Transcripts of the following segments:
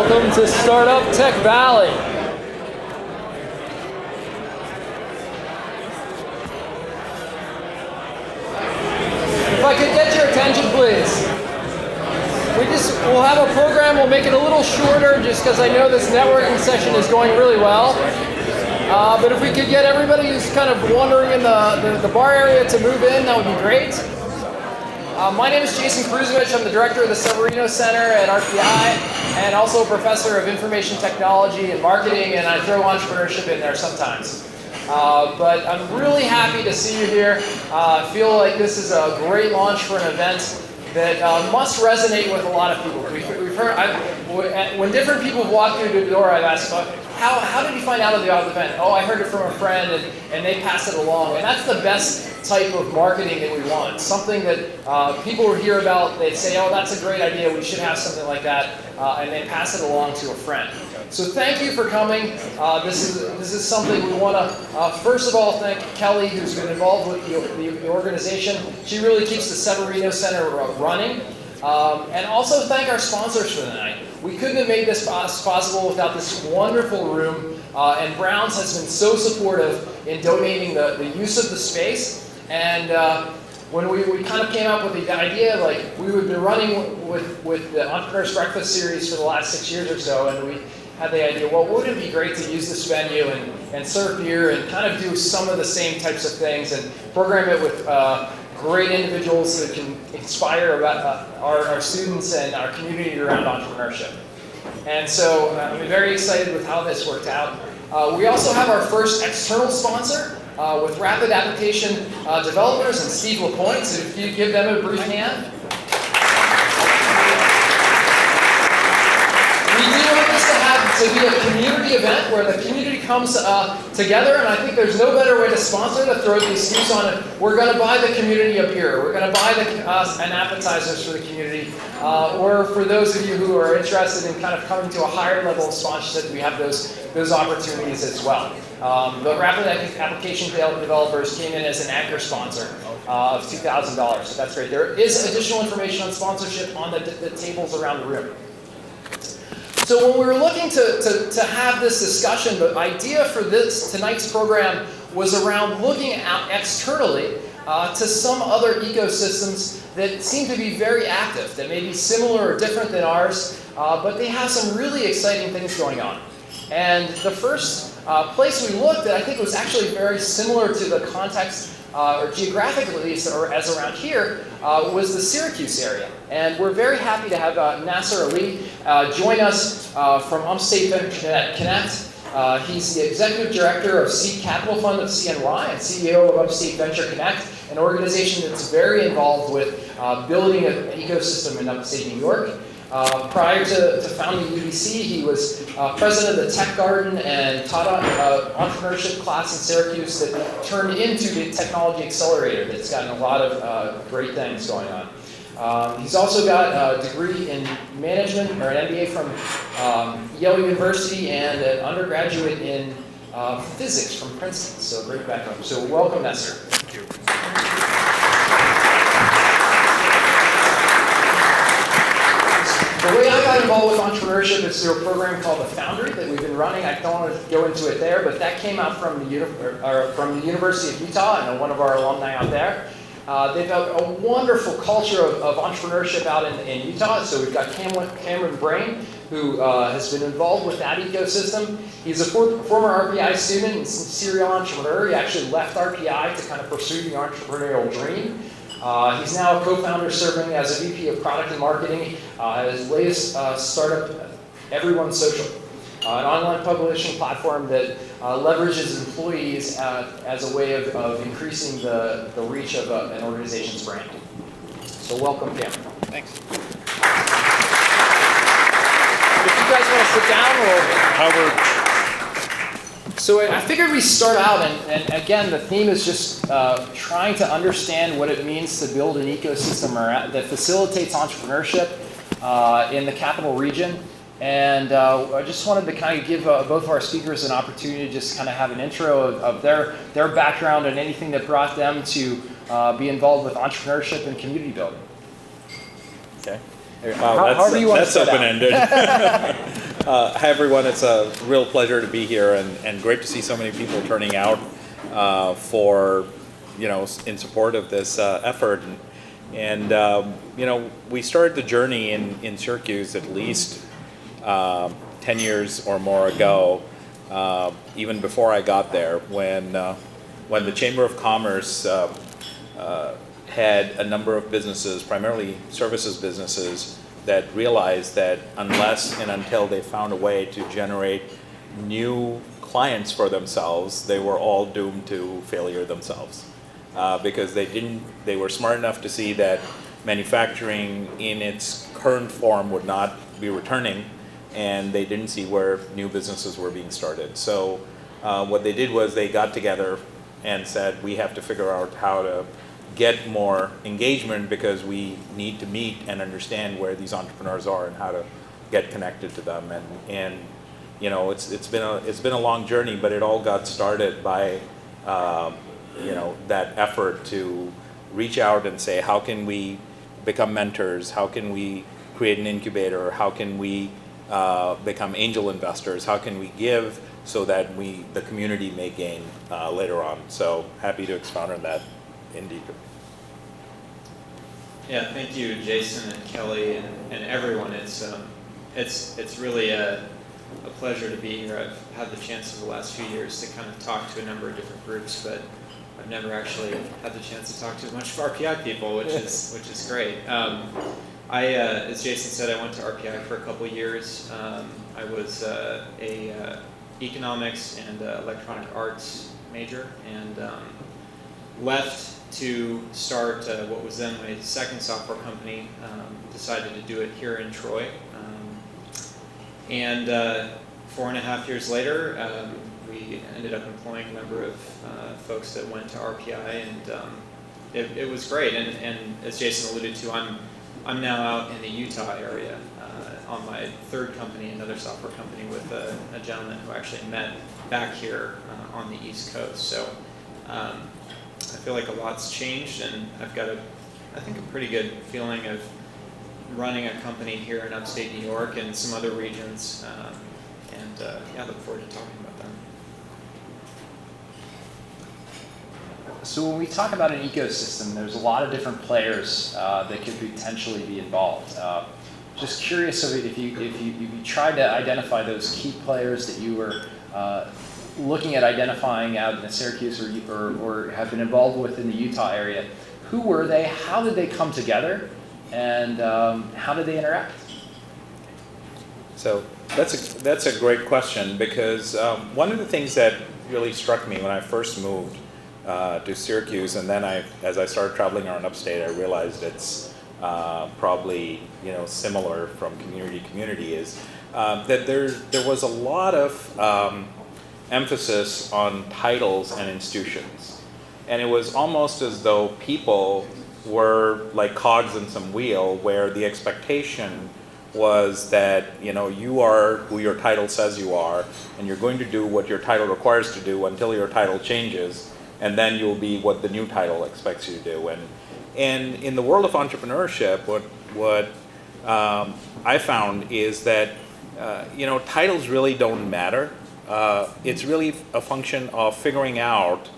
Welcome to Startup Tech Valley. If I could get your attention, please. We'll have a program, we'll make it a little shorter just because I know this networking session is going really well. But if we could get everybody who's kind of wandering in the bar area to move in, that would be great. My name is Jason Kruzovich. I'm the director of the Severino Center at RPI and also a professor of information technology and marketing, and I throw entrepreneurship in there sometimes. But I'm really happy to see you here. I feel like this is a great launch for an event that must resonate with a lot of people. We've heard, when different people have walked through the door, I've asked, how did you find out about the event? Oh, I heard it from a friend, and they passed it along. And that's the best type of marketing that we want. Something that people will hear about, they'd say, oh, that's a great idea, we should have something like that, and they pass it along to a friend. So thank you for coming. This is something we want to, first of all, thank Kelly, who's been involved with the organization. She really keeps the Severino Center running. And also thank our sponsors for the night. We couldn't have made this possible without this wonderful room. And Browns has been so supportive in donating the use of the space. And when we kind of came up with the idea, like we would be running with the Entrepreneur's Breakfast series for the last 6 years or so, and we had the idea, well, wouldn't it be great to use this venue and serve beer and kind of do some of the same types of things and program it with great individuals that can inspire about our students and our community around entrepreneurship. And so I'm very excited with how this worked out. We also have our first external sponsor with Rapid Application Developers and Steve LaPointe. So if you give them a brief hand. We do want this to be a community event where the community comes together, and I think there's no better way to sponsor to throw the excuse on it. We're going to buy the community a beer. We're going to buy an appetizers for the community. Or for those of you who are interested in kind of coming to a higher level of sponsorship, we have those opportunities as well. The Rapid Application Developers came in as an anchor sponsor of $2,000, so that's great. There is additional information on sponsorship on the tables around the room. So when we were looking to have this discussion, the idea for tonight's program was around looking out externally to some other ecosystems that seem to be very active, that may be similar or different than ours, but they have some really exciting things going on. And the first place we looked at, I think, was actually very similar to the context, or geographically at least, or as around here, was the Syracuse area. And we're very happy to have Nasser Ali join us from Upstate Venture Connect. He's the Executive Director of Seed Capital Fund of CNY and CEO of Upstate Venture Connect, an organization that's very involved with building an ecosystem in upstate New York. Prior to founding UBC, he was president of the Tech Garden and taught an entrepreneurship class in Syracuse that turned into the Technology Accelerator that's gotten a lot of great things going on. He's also got a degree in management, or an MBA from Yale University, and an undergraduate in physics from Princeton, so great background. So welcome, Nasser. Thank you. The way I got involved with entrepreneurship is through a program called The Foundry that we've been running. I don't want to go into it there, but that came out from the University of Utah and one of our alumni out there. They've got a wonderful culture of entrepreneurship out in Utah. So we've got Cameron Brain, who has been involved with that ecosystem. He's a former RPI student and serial entrepreneur. He actually left RPI to kind of pursue the entrepreneurial dream. He's now a co-founder serving as a VP of Product and Marketing at his latest startup, Everyone Social, an online publishing platform that leverages employees as a way of increasing the reach of an organization's brand. So welcome, Cameron. Thanks. If you guys want to sit down, Howard. So I figured we start out, and again, the theme is just trying to understand what it means to build an ecosystem that facilitates entrepreneurship in the capital region. And I just wanted to kind of give both of our speakers an opportunity to just kind of have an intro of their background and anything that brought them to be involved with entrepreneurship and community building. Okay. However you want to that's open-ended. Hi everyone, it's a real pleasure to be here and great to see so many people turning out for, in support of this effort. We started the journey in Syracuse at least 10 years or more ago, even before I got there, when the Chamber of Commerce had a number of businesses, primarily services businesses, that realized that unless and until they found a way to generate new clients for themselves, they were all doomed to failure themselves. Because they were smart enough to see that manufacturing in its current form would not be returning, and they didn't see where new businesses were being started. So what they did was they got together and said, we have to figure out how to get more engagement because we need to meet and understand where these entrepreneurs are and how to get connected to them. And it's been a long journey, but it all got started by that effort to reach out and say, how can we become mentors? How can we create an incubator? How can we become angel investors? How can we give so that the community may gain later on? So happy to expound on that indeed. Yeah, thank you, Jason and Kelly and everyone. It's really a pleasure to be here. I've had the chance over the last few years to kind of talk to a number of different groups, but I've never actually had the chance to talk to a bunch of RPI people, which is great. As Jason said, I went to RPI for a couple years. I was a economics and electronic arts major, and left to start what was then my second software company. Decided to do it here in Troy. 4.5 years later, we ended up employing a number of folks that went to RPI, and it was great. And as Jason alluded to, I'm now out in the Utah area on my third company, another software company with a gentleman who actually met back here on the East Coast. So I feel like a lot's changed, and I've got I think a pretty good feeling of running a company here in upstate New York and some other regions, I look forward to talking about them. So when we talk about an ecosystem, there's a lot of different players that could potentially be involved. Just curious if you tried to identify those key players that you were looking at identifying out in Syracuse or have been involved with in the Utah area, who were they? How did they come together? And how did they interact? So that's a great question, because one of the things that really struck me when I first moved to Syracuse, and then as I started traveling around upstate, I realized it's probably similar from community to community, is that there was a lot of emphasis on titles and institutions, and it was almost as though people were like cogs in some wheel, where the expectation was that you are who your title says you are, and you're going to do what your title requires to do until your title changes, and then you'll be what the new title expects you to do. And in the world of entrepreneurship, what I found is that titles really don't matter. It's really a function of figuring out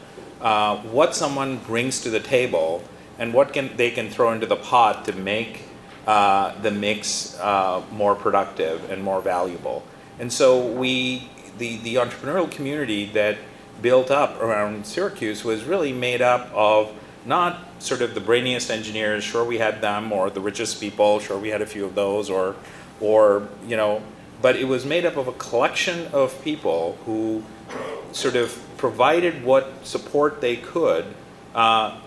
what someone brings to the table and what they can throw into the pot to make the mix more productive and more valuable. And so the entrepreneurial community that built up around Syracuse was really made up of not sort of the brainiest engineers, sure we had them, or the richest people, sure we had a few of those, but it was made up of a collection of people who sort of provided what support they could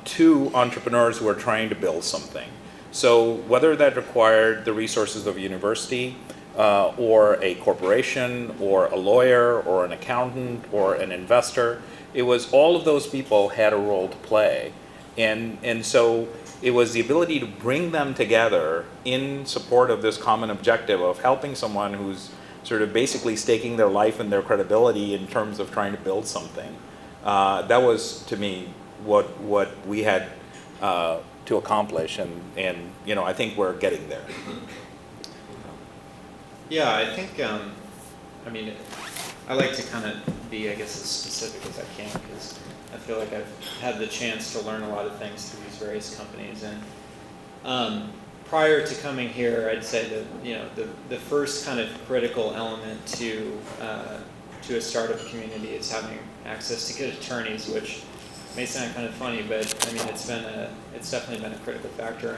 to entrepreneurs who are trying to build something. So whether that required the resources of a university, or a corporation, or a lawyer, or an accountant, or an investor, it was all of those people had a role to play. And so it was the ability to bring them together in support of this common objective of helping someone who's sort of basically staking their life and their credibility in terms of trying to build something. That was, to me, what we had to accomplish, and I think we're getting there. Yeah, I think I mean, I like to kind of be, I guess, as specific as I can, because I feel like I've had the chance to learn a lot of things through these various companies. And prior to coming here, I'd say that the first kind of critical element to a startup community is having access to good attorneys, which may sound kind of funny, but I mean it's definitely been a critical factor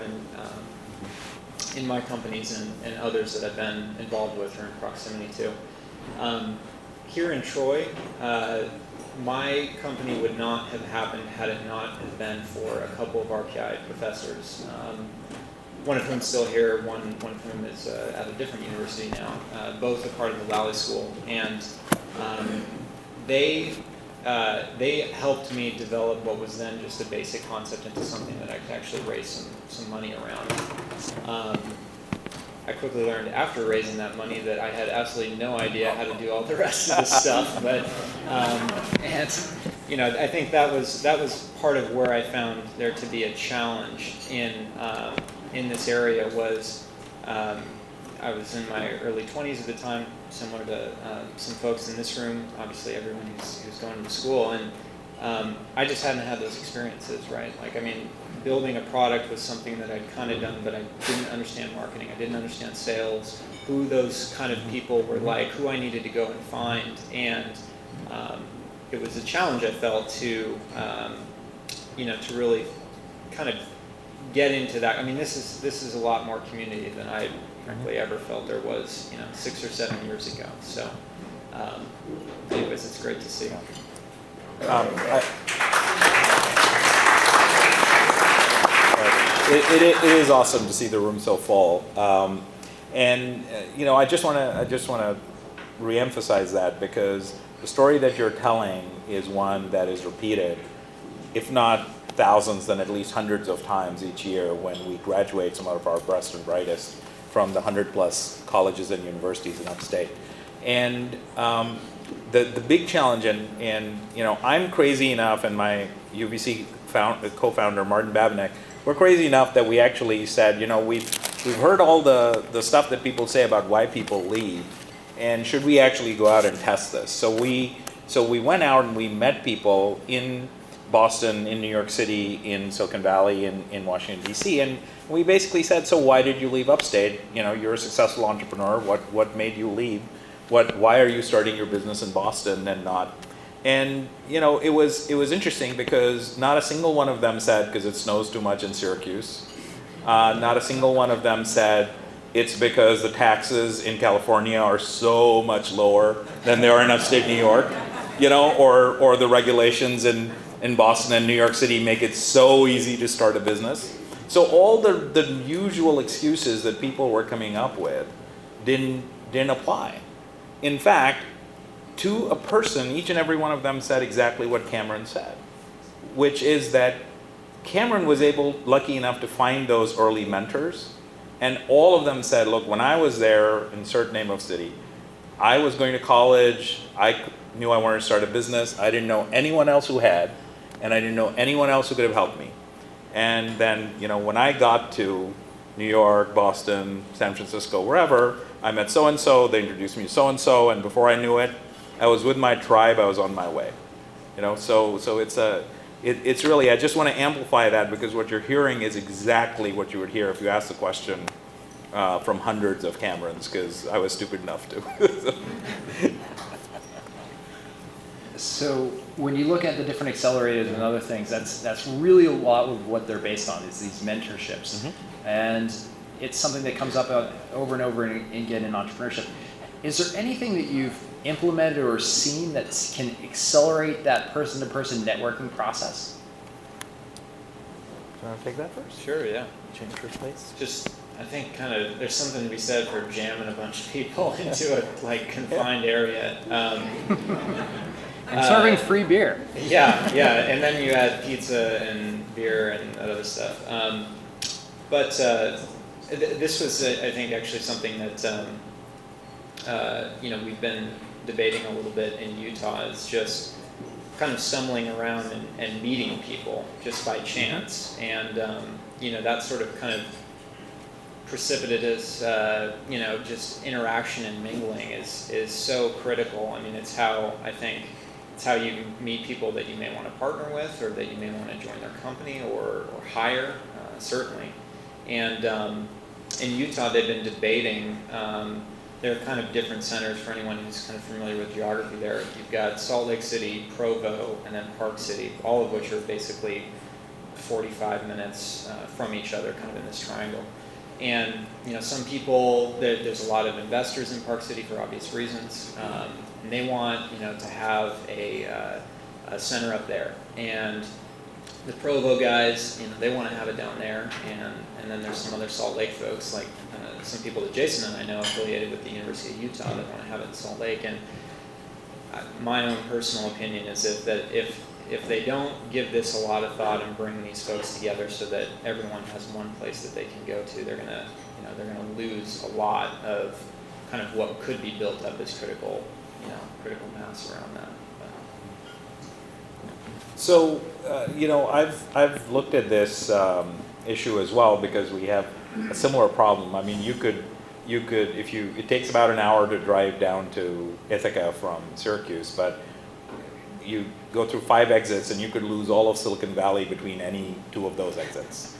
in my companies and others that I've been involved with or in proximity to. Here in Troy, my company would not have happened had it not have been for a couple of RPI professors, one of whom is still here, one of whom is at a different university now, both a part of the Lally School, and they helped me develop what was then just a basic concept into something that I could actually raise some money around. I quickly learned after raising that money that I had absolutely no idea how to do all the rest of the stuff. But and I think that was part of where I found there to be a challenge in this area was I was in my early 20s at the time, similar to some folks in this room, obviously everyone who's going to school, and I just hadn't had those experiences, right? Like, I mean, building a product was something that I'd kind of done, but I didn't understand marketing, I didn't understand sales, who those kind of people were like, who I needed to go and find, and it was a challenge I felt to really kind of get into that. I mean, this is a lot more community than I frankly ever felt there was 6 or 7 years ago. So anyways, it's great to see. It is awesome to see the room so full, and I just want to reemphasize that, because the story that you're telling is one that is repeated, if not thousands, then at least hundreds of times each year when we graduate some of our best and brightest from the 100+ colleges and universities in upstate. And the big challenge, and I'm crazy enough, and my UVC co-founder Martin Babinec, we're crazy enough that we actually said, we've heard all the stuff that people say about why people leave, and should we actually go out and test this? So we went out and we met people in Boston, in New York City, in Silicon Valley, in Washington, D.C., and we basically said, so why did you leave upstate? You're a successful entrepreneur. What made you leave? Why are you starting your business in Boston and not? And it was interesting, because not a single one of them said because it snows too much in Syracuse. Not a single one of them said it's because the taxes in California are so much lower than they are in upstate New York, or the regulations in Boston and New York City make it so easy to start a business. So all the usual excuses that people were coming up with didn't apply. In fact, to a person, each and every one of them said exactly what Cameron said, which is that Cameron was lucky enough to find those early mentors, and all of them said, look, when I was there, insert name of city, I was going to college, I knew I wanted to start a business, I didn't know anyone else who had, and I didn't know anyone else who could have helped me. And then, when I got to New York, Boston, San Francisco, wherever, I met so-and-so, they introduced me to so-and-so, and before I knew it, I was with my tribe, I was on my way. So it's really, I just want to amplify that, because what you're hearing is exactly what you would hear if you asked the question from hundreds of Camerons, because I was stupid enough to. So when you look at the different accelerators and other things, that's really a lot of what they're based on, is these mentorships. Mm-hmm. And it's something that comes up over and over again in entrepreneurship. Is there anything that you've implemented or seen that can accelerate that person-to-person networking process? Do you want to take that first? Sure, yeah. Change your place. Just, I think there's something to be said for jamming a bunch of people into a confined area. And serving free beer. Yeah, and then you add pizza and beer and that other stuff. But this was, I think, actually something that we've been debating a little bit in Utah, is just kind of stumbling around and meeting people just by chance, and that sort of kind of precipitous, just interaction and mingling is so critical. I mean, it's how you meet people that you may want to partner with, or that you may want to join their company or hire, certainly. And in Utah, they've been debating. There are kind of different centers for anyone who's kind of familiar with geography there. You've got Salt Lake City, Provo, and then Park City, all of which are basically 45 minutes from each other, kind of in this triangle. And some people, there's a lot of investors in Park City for obvious reasons, and they want to have a center up there. And the Provo guys, they want to have it down there, and then there's some other Salt Lake folks, like some people that Jason and I know affiliated with the University of Utah, that want to have it in Salt Lake. And my own personal opinion is if they don't give this a lot of thought and bring these folks together so that everyone has one place that they can go to, they're gonna lose a lot of kind of what could be built up as critical mass around that. So, I've looked at this issue as well, because we have a similar problem. I mean, you could, it takes about an hour to drive down to Ithaca from Syracuse, but you go through 5 exits and you could lose all of Silicon Valley between any 2 of those exits.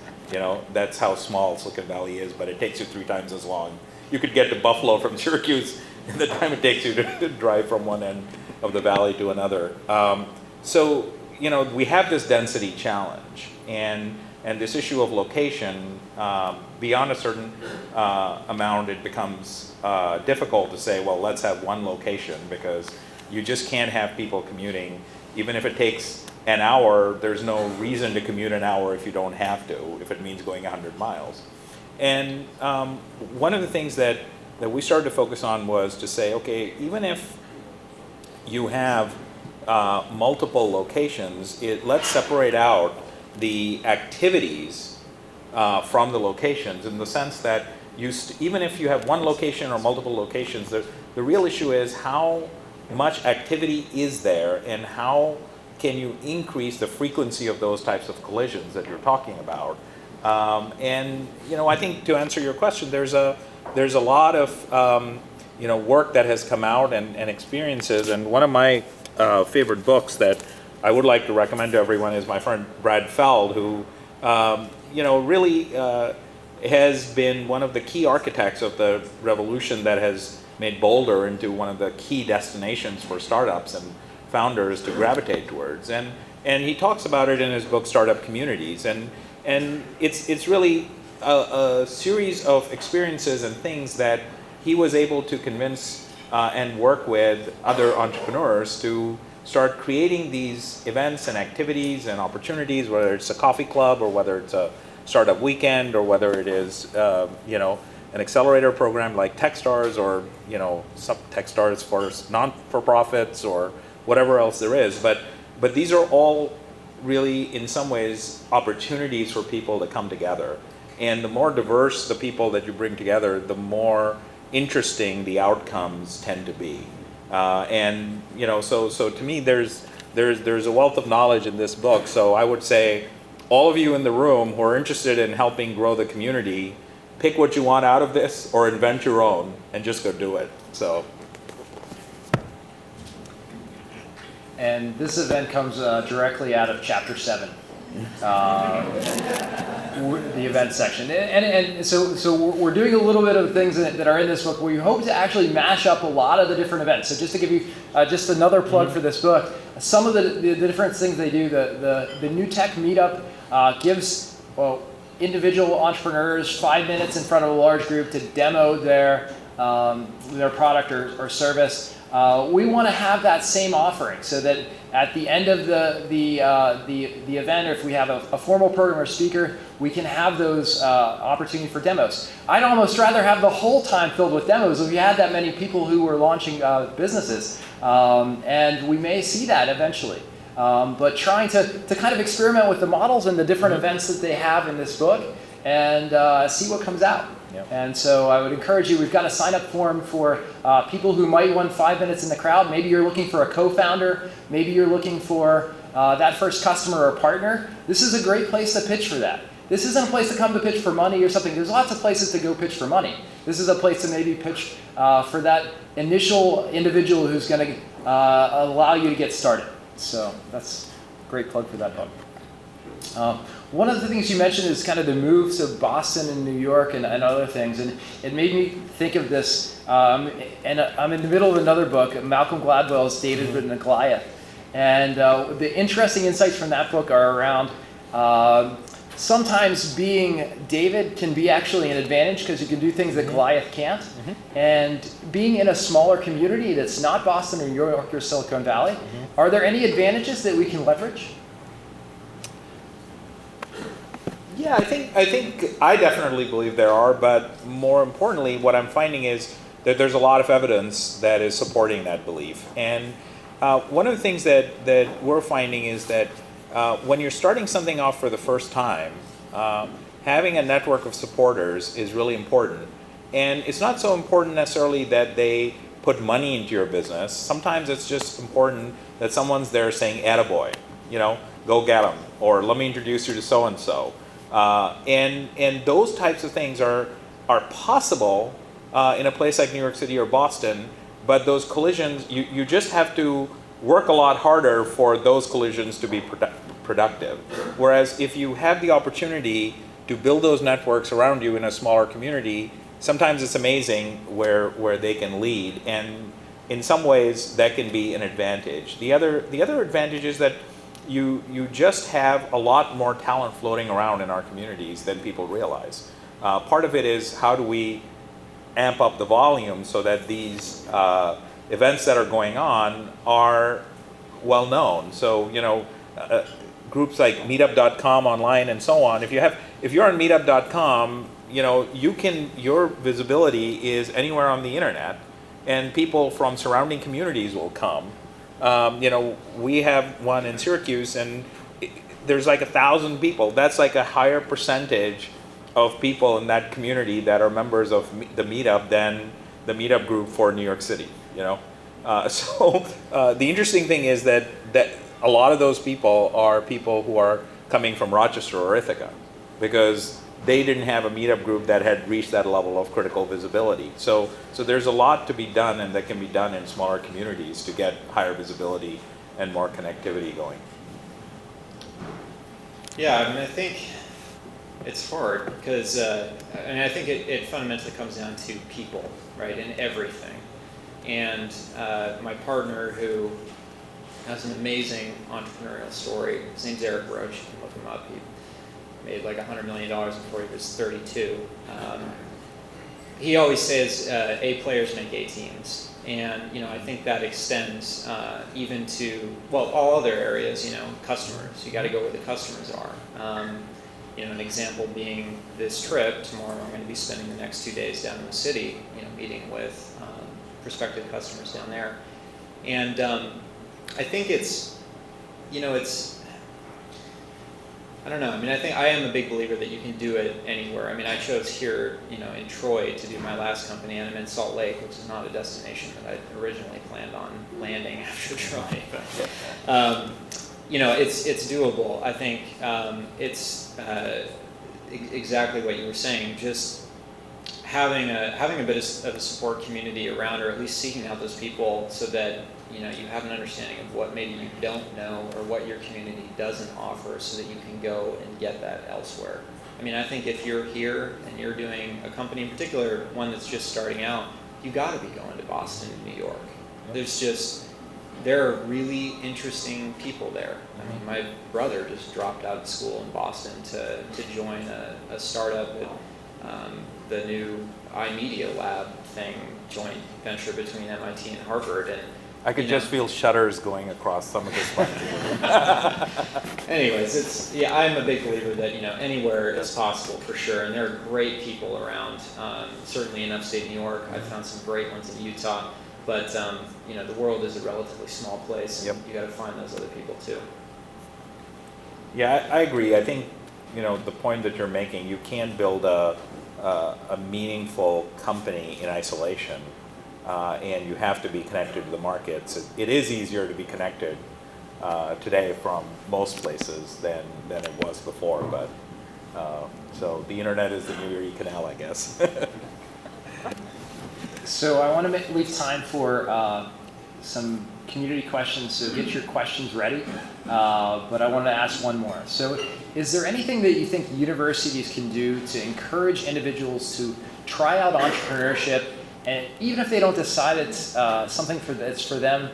That's how small Silicon Valley is, but it takes you 3 times as long. You could get to Buffalo from Syracuse in the time it takes you to drive from one end of the valley to another. So, we have this density challenge, and this issue of location, beyond a certain amount, it becomes difficult to say, well, let's have one location, because you just can't have people commuting. Even if it takes an hour, there's no reason to commute an hour if you don't have to, if it means going 100 miles. And one of the things that we started to focus on was to say, okay, even if you have multiple locations, let's separate out the activities from the locations, in the sense that even if you have one location or multiple locations, the real issue is how much activity is there, and how can you increase the frequency of those types of collisions that you're talking about. And I think, to answer your question, there's a lot of work that has come out and experiences. And one of my favorite books that I would like to recommend to everyone is my friend Brad Feld, who really has been one of the key architects of the revolution that has made Boulder into one of the key destinations for startups and founders to gravitate towards. And he talks about it in his book Startup Communities. And it's really a series of experiences and things that he was able to convince and work with other entrepreneurs to start creating these events and activities and opportunities, whether it's a coffee club, or whether it's a startup weekend, or whether it is an accelerator program like Techstars, or some Techstars for non-for-profits, or whatever else there is. But these are all really, in some ways, opportunities for people to come together. And the more diverse the people that you bring together, the more interesting the outcomes tend to be. So to me, there's a wealth of knowledge in this book. So I would say, all of you in the room who are interested in helping grow the community, pick what you want out of this, or invent your own, and just go do it. So. And this event comes directly out of Chapter 7, the event section. And so we're doing a little bit of things that are in this book. We hope to actually mash up a lot of the different events. So just to give you just another plug for this book, some of the different things they do, the New Tech Meetup gives individual entrepreneurs 5 minutes in front of a large group to demo their product or service. We want to have that same offering, so that at the end of the event, or if we have a formal program or speaker, we can have those opportunities for demos. I'd almost rather have the whole time filled with demos if we had that many people who were launching businesses, and we may see that eventually. But trying to kind of experiment with the models and the different events that they have in this book, and see what comes out. Yep. And so I would encourage you, we've got a sign-up form for people who might want 5 minutes in the crowd. Maybe you're looking for a co-founder. Maybe you're looking for that first customer or partner. This is a great place to pitch for that. this isn't a place to come to pitch for money or something. There's lots of places to go pitch for money. This is a place to maybe pitch for that initial individual who's going to allow you to get started. So that's a great plug for that book. One of the things you mentioned is kind of the moves of Boston and New York and other things, and it made me think of this, and I'm in the middle of another book, Malcolm Gladwell's David and Goliath, and the interesting insights from that book are around sometimes being David can be actually an advantage because you can do things that Goliath can't, and being in a smaller community that's not Boston or New York or Silicon Valley, are there any advantages that we can leverage? Yeah, I definitely believe there are, but more importantly, what I'm finding is that there's a lot of evidence that is supporting that belief. And one of the things that we're finding is that when you're starting something off for the first time, having a network of supporters is really important. And it's not so important necessarily that they put money into your business. Sometimes it's just important that someone's there saying, "Attaboy, go get them," or "Let me introduce you to so-and-so." And those types of things are possible in a place like New York City or Boston, but those collisions, you just have to work a lot harder for those collisions to be productive. Whereas if you have the opportunity to build those networks around you in a smaller community, sometimes it's amazing where they can lead, and in some ways that can be an advantage. The other advantage is that you just have a lot more talent floating around in our communities than people realize. Part of it is how do we amp up the volume so that these events that are going on are well known. So groups like Meetup.com online and so on. If you're on Meetup.com, your visibility is anywhere on the internet, and people from surrounding communities will come. We have one in Syracuse, and there's like 1,000 people. That's like a higher percentage of people in that community that are members of the Meetup than the Meetup group for New York City. So the interesting thing is that a lot of those people are people who are coming from Rochester or Ithaca, because they didn't have a Meetup group that had reached that level of critical visibility. So there's a lot to be done, and that can be done in smaller communities to get higher visibility and more connectivity going. Yeah, I think it's hard because I think it fundamentally comes down to people, right, in everything. And my partner, who has an amazing entrepreneurial story, his name's Eric Roach. You can look him up. He made like $100 million before he was 32. He always says A players make A teams. And I think that extends even to, all other areas, customers. You got to go where the customers are. An example being this trip. Tomorrow I'm going to be spending the next 2 days down in the city, meeting with prospective customers down there. And I think it's I don't know. I think I am a big believer that you can do it anywhere. I chose here, in Troy to do my last company, and I'm in Salt Lake, which is not a destination that I originally planned on landing after Troy. But, it's doable. I think it's exactly what you were saying. Just having a bit of a support community around, or at least seeking out those people, so that you have an understanding of what maybe you don't know or what your community doesn't offer, so that you can go and get that elsewhere. I think if you're here and you're doing a company in particular, one that's just starting out, you got to be going to Boston and New York. There are really interesting people there. My brother just dropped out of school in Boston to join a startup at the new iMedia Lab thing, joint venture between MIT and Harvard. And I could just feel shudders going across some of this. Anyways, I'm a big believer that anywhere is possible for sure, and there are great people around. Certainly in upstate New York, I've found some great ones in Utah, but the world is a relatively small place, and you got to find those other people too. Yeah, I agree. I think the point that you're making, you can't build a meaningful company in isolation. And you have to be connected to the markets. It is easier to be connected today from most places than it was before, but So the internet is the new Erie Canal, I guess. So I want to leave time for some community questions, so get your questions ready. But I want to ask one more. So is there anything that you think universities can do to encourage individuals to try out entrepreneurship, and even if they don't decide it's something that's for them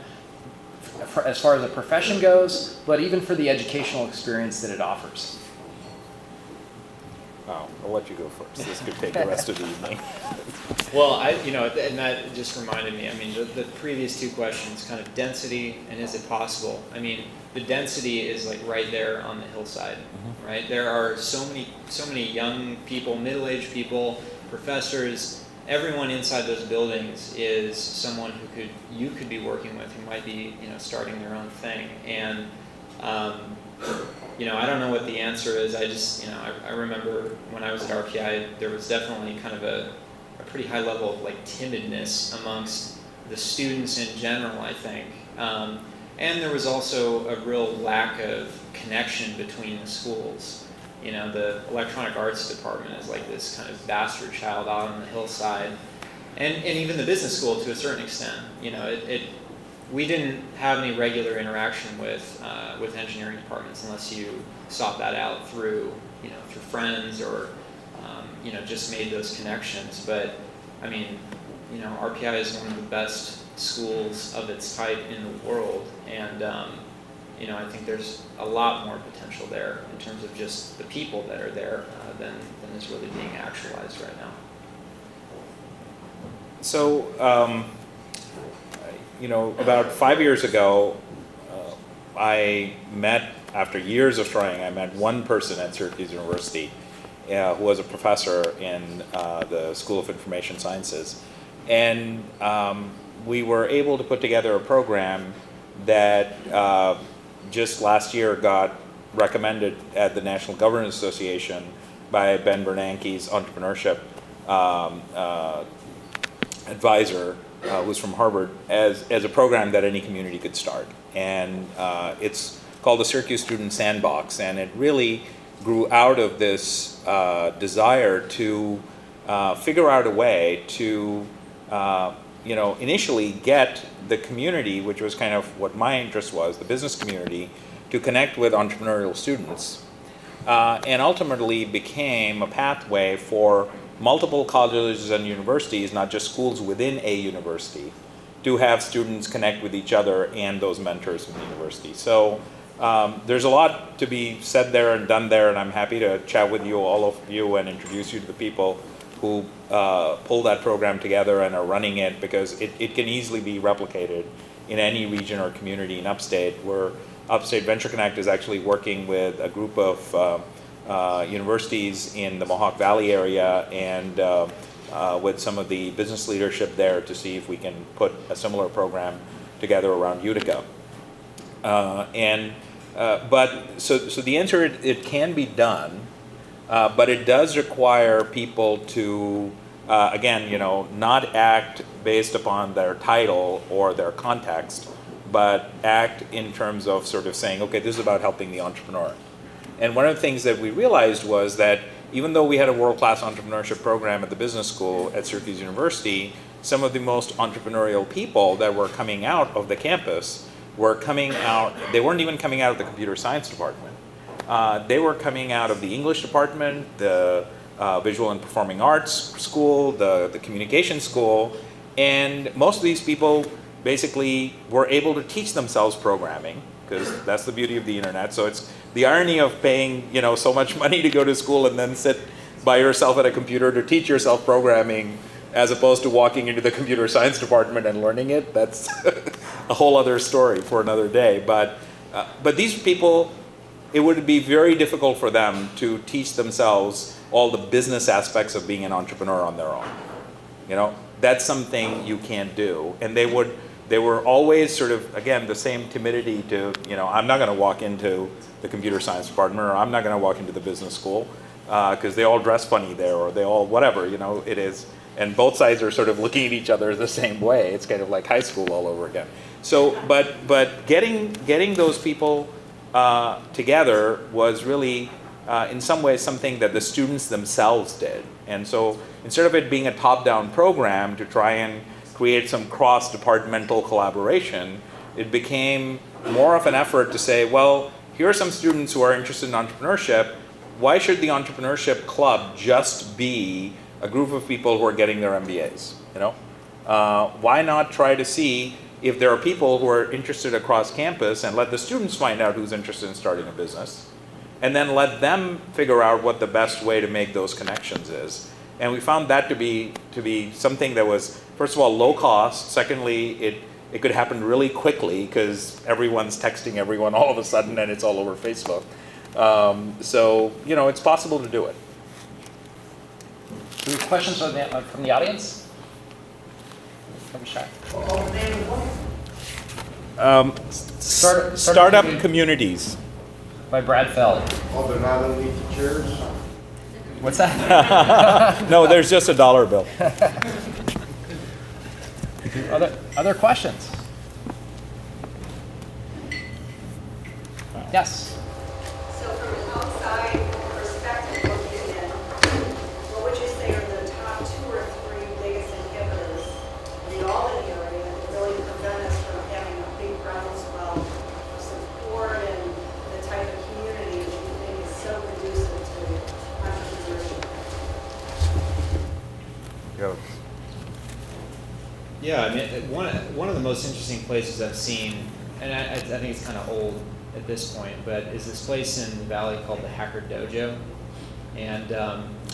as far as a profession goes, but even for the educational experience that it offers? I'll let you go first. This could take the rest of the evening. Well, and that just reminded me, I mean, the previous two questions, kind of density and is it possible? I mean, the density is like right there on the hillside, right? There are so many young people, middle-aged people, professors, everyone inside those buildings is someone you could be working with, who might be, starting their own thing. And, I don't know what the answer is. I just, I remember when I was at RPI, there was definitely kind of a pretty high level of like timidness amongst the students in general, I think. And there was also a real lack of connection between the schools. The electronic arts department is like this kind of bastard child out on the hillside. And even the business school to a certain extent. We didn't have any regular interaction with engineering departments unless you sought that out through friends or just made those connections. But I mean, RPI is one of the best schools of its type in the world, and I think there's a lot more potential there in terms of just the people that are there than is really being actualized right now. So, about 5 years ago, after years of trying, I met one person at Syracuse University who was a professor in the School of Information Sciences. And we were able to put together a program that just last year got recommended at the National Governance Association by Ben Bernanke's entrepreneurship advisor, who's from Harvard, as a program that any community could start. And it's called the Syracuse Student Sandbox, and it really grew out of this desire to figure out a way to initially get the community, which was kind of what my interest was, the business community, to connect with entrepreneurial students, and ultimately became a pathway for multiple colleges and universities, not just schools within a university, to have students connect with each other and those mentors in the university. So there's a lot to be said there and done there, and I'm happy to chat with you, all of you, and introduce you to the people who pull that program together and are running it, because it can easily be replicated in any region or community in Upstate, where Upstate Venture Connect is actually working with a group of universities in the Mohawk Valley area and with some of the business leadership there to see if we can put a similar program together around Utica. But the answer, it can be done, but it does require people to, again, not act based upon their title or their context, but act in terms of sort of saying, okay, this is about helping the entrepreneur. And one of the things that we realized was that even though we had a world-class entrepreneurship program at the business school at Syracuse University, some of the most entrepreneurial people that were coming out of the campus were coming out, they weren't even coming out of the computer science department. They were coming out of the English department, the visual and performing arts school, the communication school, and most of these people basically were able to teach themselves programming, because that's the beauty of the internet. So it's the irony of paying so much money to go to school and then sit by yourself at a computer to teach yourself programming, as opposed to walking into the computer science department and learning it. That's a whole other story for another day. But these people, it would be very difficult for them to teach themselves all the business aspects of being an entrepreneur on their own. That's something you can't do. And they were always sort of, again, the same timidity to, I'm not going to walk into the computer science department, or I'm not going to walk into the business school, because they all dress funny there, or they all whatever, it is. And both sides are sort of looking at each other the same way. It's kind of like high school all over again. So, but getting those people together was really in some ways something that the students themselves did. And so instead of it being a top-down program to try and create some cross-departmental collaboration, it became more of an effort to say, well, here are some students who are interested in entrepreneurship. Why should the entrepreneurship club just be a group of people who are getting their MBAs? You know, why not try to see if there are people who are interested across campus and let the students find out who's interested in starting a business, and then let them figure out what the best way to make those connections is. And we found that to be something that was, first of all, low cost. Secondly, it could happen really quickly because everyone's texting everyone all of a sudden and it's all over Facebook. So, you know, it's possible to do it. Do we have questions from the audience? Startup communities. By Brad Feld. Oh, they're not underneath the chairs? What's that? No, there's just a dollar bill. Other questions? Yes. So from an outside perspective looking in, what would you say are the top 2 or 3 biggest inhibitors in the Albany area that really prevent us from having a big groundswell of support and the type of community that you think is so conducive to entrepreneurship? Yeah, I mean, one of the most interesting places I've seen, and I think it's kind of old at this point, but is this place in the valley called the Hacker Dojo. And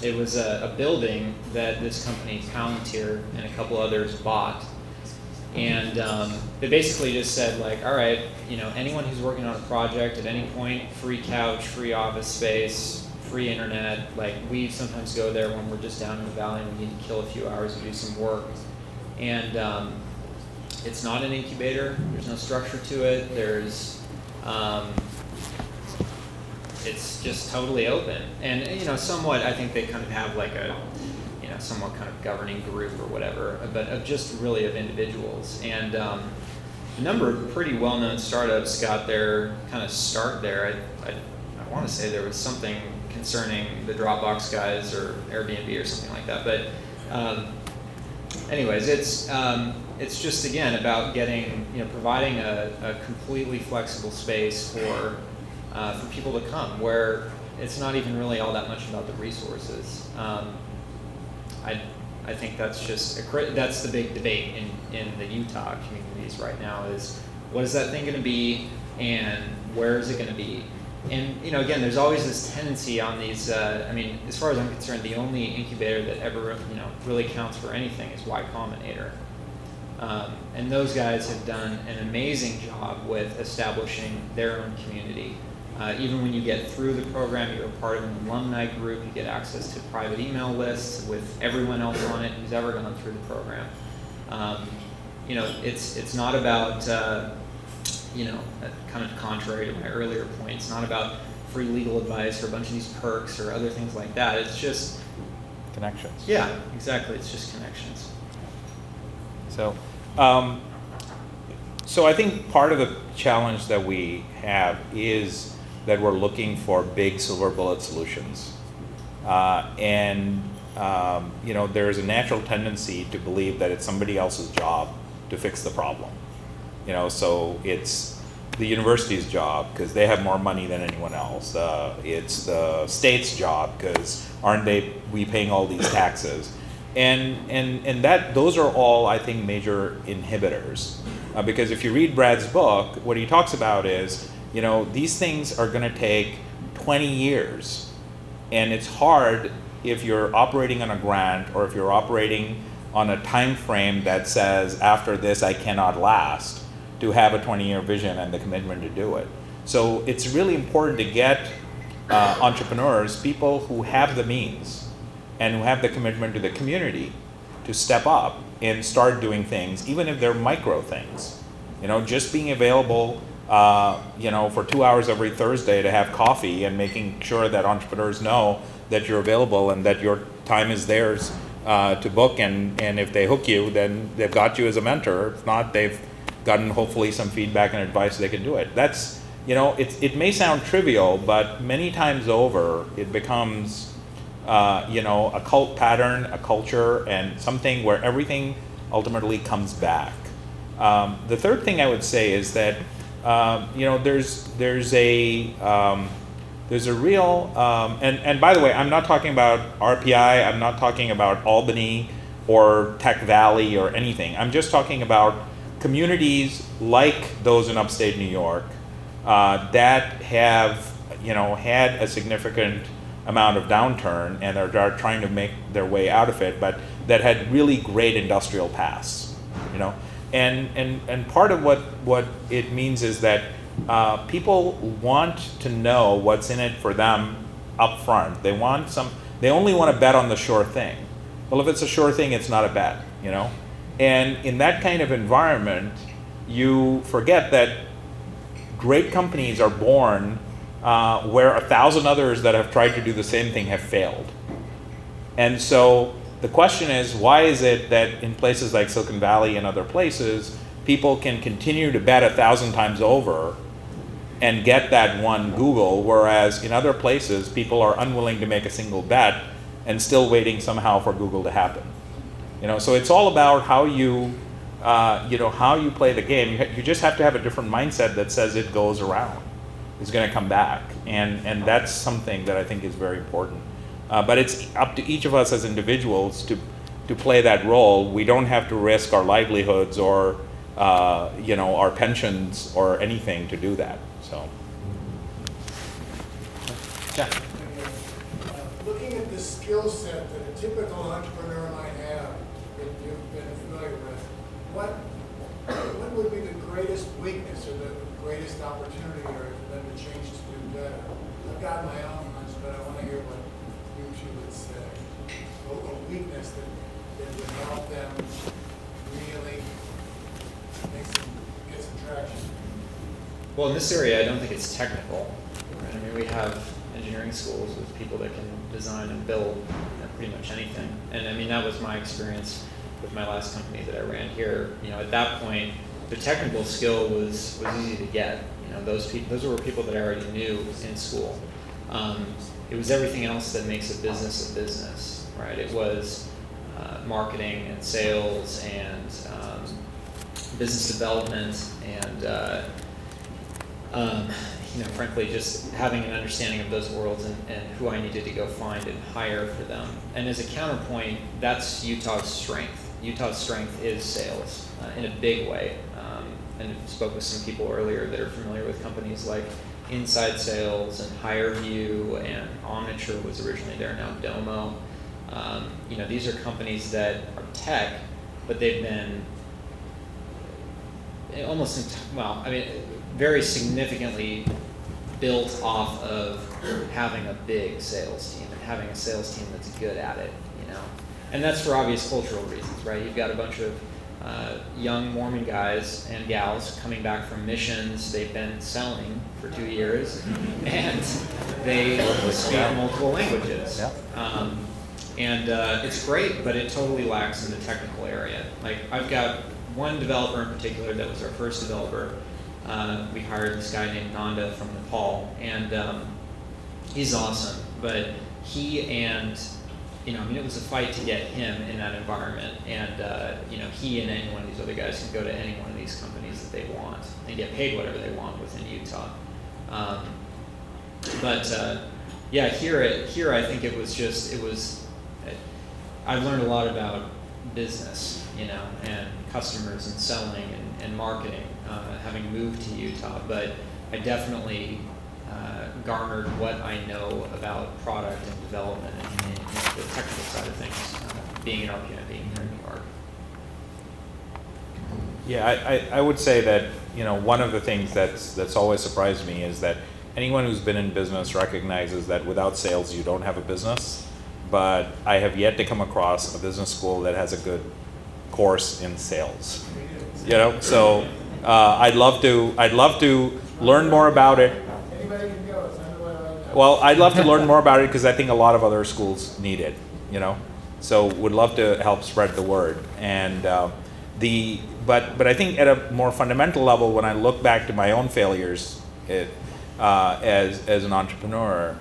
it was a building that this company, Palantir, and a couple others bought. And they basically just said, like, all right, you know, anyone who's working on a project at any point, free couch, free office space, free internet. Like, we sometimes go there when we're just down in the valley and we need to kill a few hours to do some work. And it's not an incubator. There's no structure to it. It's just totally open. And, you know, somewhat, I think they kind of have like a, you know, somewhat kind of governing group or whatever, but of just really of individuals. And a number of pretty well-known startups got their kind of start there. I want to say there was something concerning the Dropbox guys or Airbnb or something like that. But anyways, it's just, again, about getting, you know, providing a completely flexible space for people to come, where it's not even really all that much about the resources. I think that's just that's the big debate in the Utah communities right now is what is that thing going to be and where is it going to be? And, you know, again, there's always this tendency on these. I mean, as far as I'm concerned, the only incubator that ever, you know, really counts for anything is Y Combinator. And those guys have done an amazing job with establishing their own community. Even when you get through the program, you're a part of an alumni group, you get access to private email lists with everyone else on it who's ever gone through the program. You know, it's not about, you know, kind of contrary to my earlier point, it's not about free legal advice or a bunch of these perks or other things like that. It's just Connections. Yeah, exactly. It's just connections. So, so I think part of the challenge that we have is that we're looking for big silver bullet solutions. You know, there's a natural tendency to believe that it's somebody else's job to fix the problem. You know, so it's the university's job because they have more money than anyone else. It's the state's job because aren't we paying all these taxes? And that those are all, I think, major inhibitors. Because if you read Brad's book, what he talks about is, you know, these things are going to take 20 years. And it's hard if you're operating on a grant or if you're operating on a time frame that says, after this, I cannot last, to have a 20-year vision and the commitment to do it. So it's really important to get entrepreneurs, people who have the means and who have the commitment to the community to step up and start doing things, even if they're micro things. You know, just being available, you know, for 2 hours every Thursday to have coffee and making sure that entrepreneurs know that you're available and that your time is theirs to book. And if they hook you, then they've got you as a mentor. If not, they've gotten hopefully some feedback and advice so they can do it. That's it may sound trivial, but many times over, it becomes, a cult pattern, a culture, and something where everything ultimately comes back. The third thing I would say is that, there's a real, and by the way, I'm not talking about RPI, I'm not talking about Albany or Tech Valley or anything. I'm just talking about communities like those in upstate New York that have, had a significant amount of downturn and are trying to make their way out of it, but that had really great industrial pasts, And part of what it means is that people want to know what's in it for them up front. They only want to bet on the sure thing. Well, if it's a sure thing, it's not a bet, And in that kind of environment, you forget that great companies are born where 1,000 others that have tried to do the same thing have failed. And so the question is, why is it that in places like Silicon Valley and other places, people can continue to bet 1,000 times over and get that one Google, whereas in other places, people are unwilling to make a single bet and still waiting somehow for Google to happen. So it's all about how you play the game. You just have to have a different mindset that says it goes around. It's going to come back, and that's something that I think is very important. But it's up to each of us as individuals to play that role. We don't have to risk our livelihoods or our pensions or anything to do that. So, yeah. Looking at the skill set that a typical entrepreneur might have that you've been familiar with, what would be the greatest weakness or the greatest opportunity or for them to change to do better? I've got my own hunch, but I want to hear what you two would say. A weakness that would help them really get some traction. Well, in this area, I don't think it's technical. Right? I mean, we have engineering schools with people that can design and build pretty much anything. And I mean, that was my experience with my last company that I ran here. At that point, the technical skill was easy to get. Those were people that I already knew in school. It was everything else that makes a business, right? It was marketing and sales and business development and frankly, just having an understanding of those worlds and who I needed to go find and hire for them. And as a counterpoint, that's Utah's strength. Utah's strength is sales in a big way. And I spoke with some people earlier that are familiar with companies like Inside Sales and HireVue, and Omniture was originally there, now Domo. These are companies that are tech, but they've been very significantly built off of having a big sales team and having a sales team that's good at it, And that's for obvious cultural reasons, right? You've got a bunch of young Mormon guys and gals coming back from missions. They've been selling for 2 years, and they speak multiple languages. It's great, but it totally lacks in the technical area. Like, I've got one developer in particular that was our first developer. We hired this guy named Nanda from Nepal, and he's awesome. But he and it was a fight to get him in that environment, and he and any one of these other guys can go to any one of these companies that they want and get paid whatever they want within Utah. Here I think I've learned a lot about business, and customers and selling and marketing, having moved to Utah. But I definitely garnered what I know about product and development and the technical side of things, being in RPI, being here in New York. Yeah, I would say that one of the things that's always surprised me is that anyone who's been in business recognizes that without sales you don't have a business. But I have yet to come across a business school that has a good course in sales. So I'd love to learn more about it. Anybody can go. It's underway right now. Well, I'd love to learn more about it because I think a lot of other schools need it. So would love to help spread the word. And but I think at a more fundamental level, when I look back to my own failures it as an entrepreneur.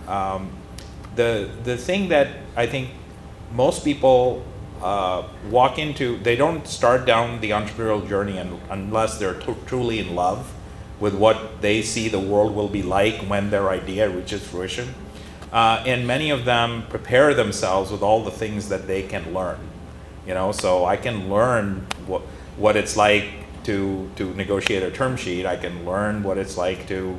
The thing that I think most people walk into, they don't start down the entrepreneurial journey unless they're truly in love with what they see the world will be like when their idea reaches fruition. And many of them prepare themselves with all the things that they can learn. So I can learn what it's like to negotiate a term sheet. I can learn what it's like to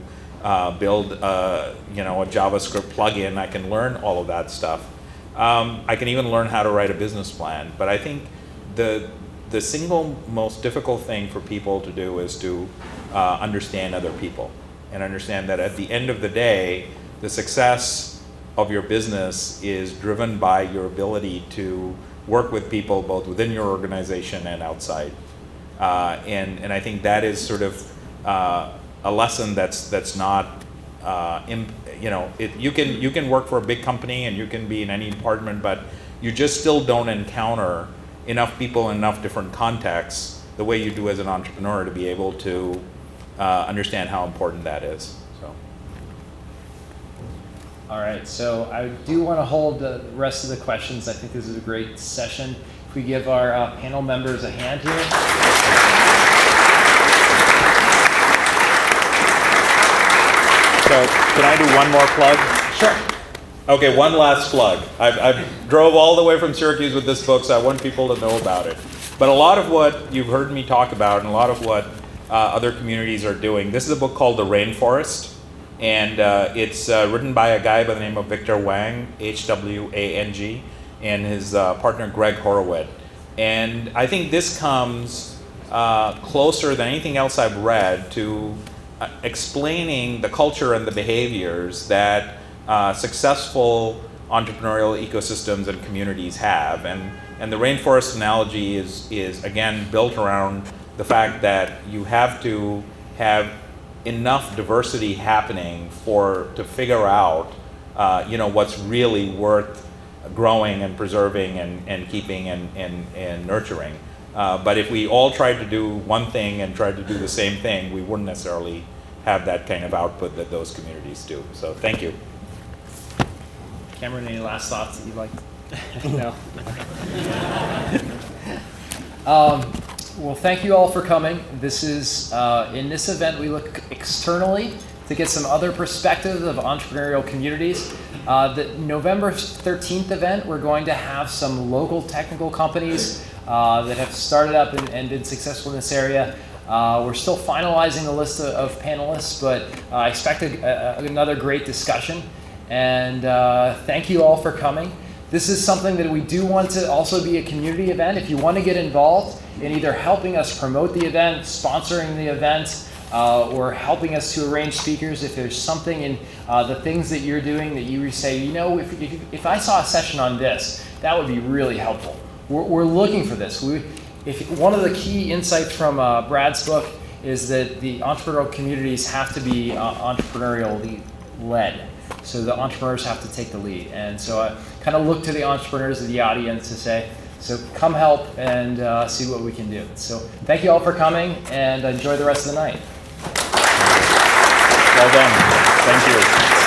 build a JavaScript plugin. I can learn all of that stuff. I can even learn how to write a business plan. But I think the single most difficult thing for people to do is to understand other people and understand that at the end of the day, the success of your business is driven by your ability to work with people both within your organization and outside. And I think that is sort of a lesson that's not, you can work for a big company and you can be in any department, but you just still don't encounter enough people in enough different contexts the way you do as an entrepreneur to be able to understand how important that is. All right, so I do want to hold the rest of the questions. I think this is a great session. If we give our panel members a hand here. So can I do one more plug? Sure. Okay, one last plug. I drove all the way from Syracuse with this book, so I want people to know about it. But a lot of what you've heard me talk about and a lot of what other communities are doing, this is a book called The Rainforest. And it's written by a guy by the name of Victor Wang, H-W-A-N-G, and his partner Greg Horowitz. And I think this comes closer than anything else I've read to explaining the culture and the behaviors that successful entrepreneurial ecosystems and communities have. And the rainforest analogy is again built around the fact that you have to have enough diversity happening to figure out what's really worth growing and preserving and keeping and nurturing. But if we all tried to do one thing and tried to do the same thing, we wouldn't necessarily have that kind of output that those communities do. So thank you. Cameron, any last thoughts that you'd like? No. Well, thank you all for coming. This is, in this event, we look externally to get some other perspectives of entrepreneurial communities. The November 13th event, we're going to have some local technical companies that have started up and been successful in this area. We're still finalizing the list of panelists, but I expect another great discussion. And thank you all for coming. This is something that we do want to also be a community event. If you want to get involved in either helping us promote the event, sponsoring the event, or helping us to arrange speakers, if there's something in the things that you're doing that you say, if I saw a session on this, that would be really helpful. We're looking for this. One of the key insights from Brad's book is that the entrepreneurial communities have to be entrepreneurially led. So the entrepreneurs have to take the lead. And so I kind of look to the entrepreneurs of the audience to say, so come help and see what we can do. So thank you all for coming and enjoy the rest of the night. Well done. Thank you.